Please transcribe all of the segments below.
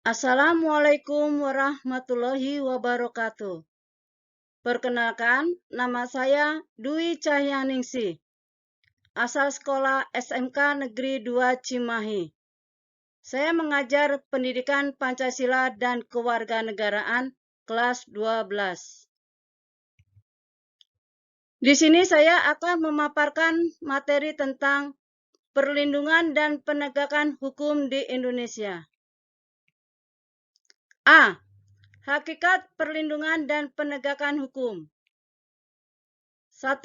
Assalamualaikum warahmatullahi wabarakatuh. Perkenalkan, nama saya Dwi Cahyaningsih, asal sekolah SMK Negeri 2 Cimahi. Saya mengajar pendidikan Pancasila dan Kewarganegaraan kelas 12. Di sini saya akan memaparkan materi tentang perlindungan dan penegakan hukum di Indonesia. A. Hakikat perlindungan dan penegakan hukum. 1.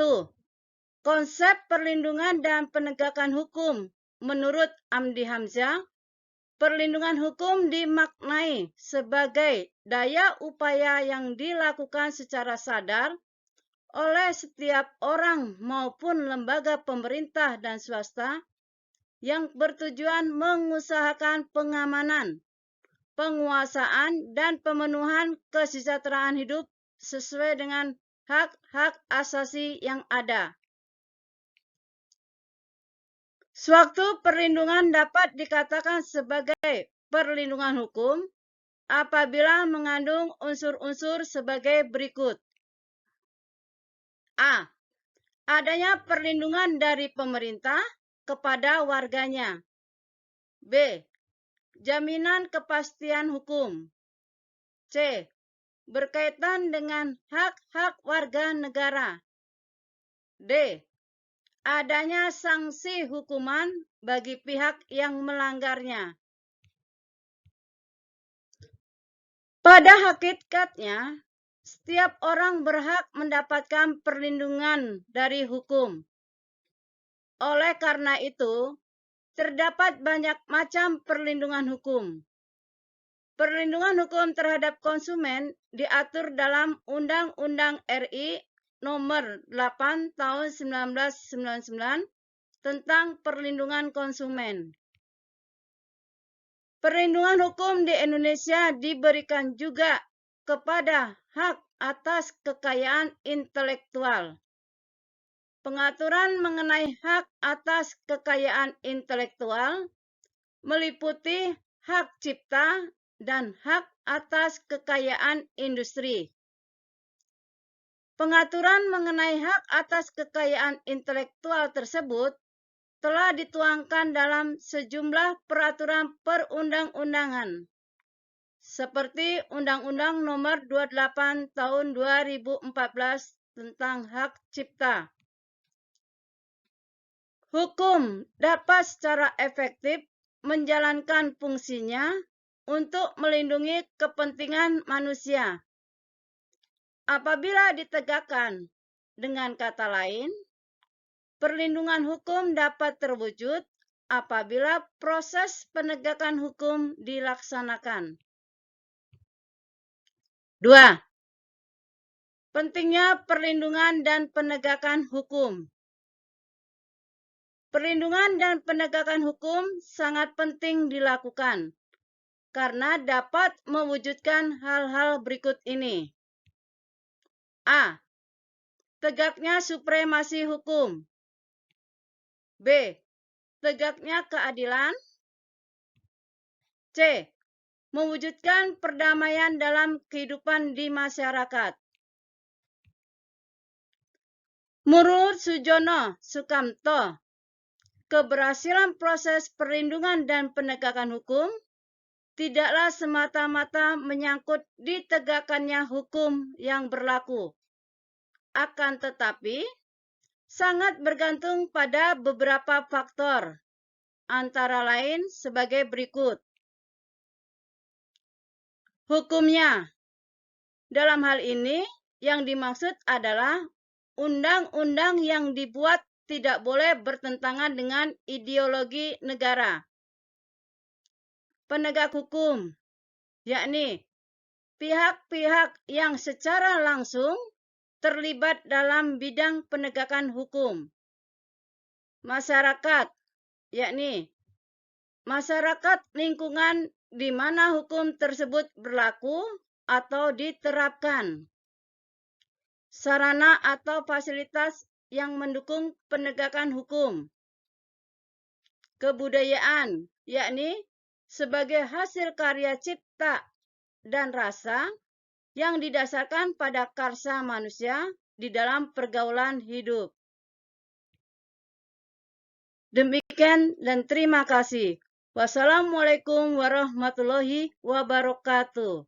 Konsep perlindungan dan penegakan hukum. Menurut Amdi Hamzah, perlindungan hukum dimaknai sebagai daya upaya yang dilakukan secara sadar oleh setiap orang maupun lembaga pemerintah dan swasta yang bertujuan mengusahakan pengamanan, penguasaan, dan pemenuhan kesejahteraan hidup sesuai dengan hak-hak asasi yang ada. Suatu perlindungan dapat dikatakan sebagai perlindungan hukum apabila mengandung unsur-unsur sebagai berikut. A. Adanya perlindungan dari pemerintah kepada warganya. B. Jaminan kepastian hukum. C. Berkaitan dengan hak-hak warga negara. D. Adanya sanksi hukuman bagi pihak yang melanggarnya. Pada hakikatnya, setiap orang berhak mendapatkan perlindungan dari hukum. Oleh karena itu, terdapat banyak macam perlindungan hukum. Perlindungan hukum terhadap konsumen diatur dalam Undang-Undang RI Nomor 8 Tahun 1999 tentang perlindungan konsumen. Perlindungan hukum di Indonesia diberikan juga kepada hak atas kekayaan intelektual. Pengaturan mengenai hak atas kekayaan intelektual meliputi hak cipta dan hak atas kekayaan industri. Pengaturan mengenai hak atas kekayaan intelektual tersebut telah dituangkan dalam sejumlah peraturan perundang-undangan, seperti Undang-Undang Nomor 28 Tahun 2014 tentang hak cipta. Hukum dapat secara efektif menjalankan fungsinya untuk melindungi kepentingan manusia apabila ditegakkan. Dengan kata lain, perlindungan hukum dapat terwujud apabila proses penegakan hukum dilaksanakan. 2. Pentingnya perlindungan dan penegakan hukum. Perlindungan dan penegakan hukum sangat penting dilakukan karena dapat mewujudkan hal-hal berikut ini. A. Tegaknya supremasi hukum. B. Tegaknya keadilan. C. Mewujudkan perdamaian dalam kehidupan di masyarakat. Menurut Sujono Sukamto, keberhasilan proses perlindungan dan penegakan hukum tidaklah semata-mata menyangkut ditegakkannya hukum yang berlaku. Akan tetapi, sangat bergantung pada beberapa faktor, antara lain sebagai berikut. Hukumnya. Dalam hal ini, yang dimaksud adalah undang-undang yang dibuat tidak boleh bertentangan dengan ideologi negara. Penegak hukum, yakni pihak-pihak yang secara langsung terlibat dalam bidang penegakan hukum. Masyarakat, yakni masyarakat lingkungan di mana hukum tersebut berlaku atau diterapkan. Sarana atau fasilitas yang mendukung penegakan hukum. Kebudayaan, yakni sebagai hasil karya cipta dan rasa yang didasarkan pada karsa manusia di dalam pergaulan hidup. Demikian dan terima kasih. Wassalamualaikum warahmatullahi wabarakatuh.